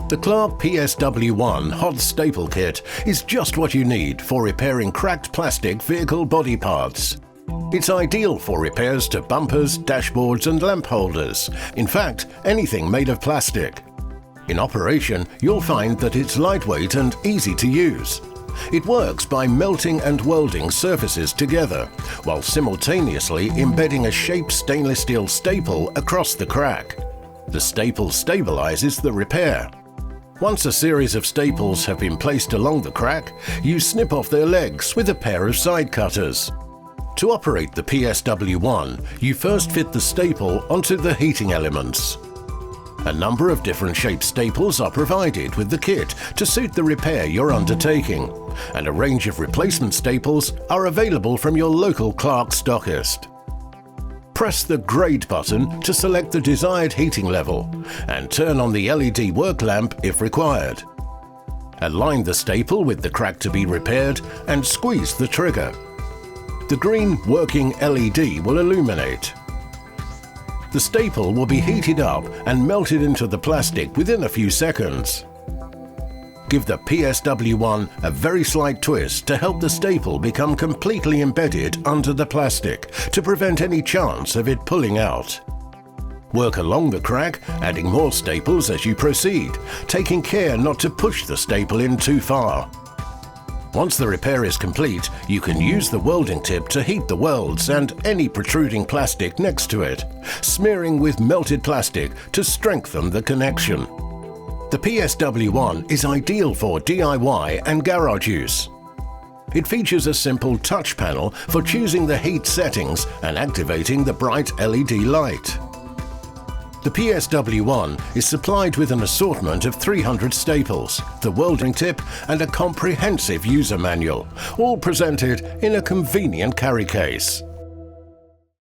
The Clarke PSW1 Hot Staple Kit is just what you need for repairing cracked plastic vehicle body parts. It's ideal for repairs to bumpers, dashboards and lamp holders. In fact, anything made of plastic. In operation, you'll find that it's lightweight and easy to use. It works by melting and welding surfaces together, while simultaneously embedding a shaped stainless steel staple across the crack. The staple stabilizes the repair. Once a series of staples have been placed along the crack, you snip off their legs with a pair of side cutters. To operate the PSW1, you first fit the staple onto the heating elements. A number of different shaped staples are provided with the kit to suit the repair you're undertaking, and a range of replacement staples are available from your local Clarke stockist. Press the Grade button to select the desired heating level and turn on the LED work lamp if required. Align the staple with the crack to be repaired and squeeze the trigger. The green working LED will illuminate. The staple will be heated up and melted into the plastic within a few seconds. Give the PSW1 a very slight twist to help the staple become completely embedded under the plastic to prevent any chance of it pulling out. Work along the crack, adding more staples as you proceed, taking care not to push the staple in too far. Once the repair is complete, you can use the welding tip to heat the welds and any protruding plastic next to it, smearing with melted plastic to strengthen the connection. The PSW1 is ideal for DIY and garage use. It features a simple touch panel for choosing the heat settings and activating the bright LED light. The PSW1 is supplied with an assortment of 300 staples, the welding tip and a comprehensive user manual, all presented in a convenient carry case.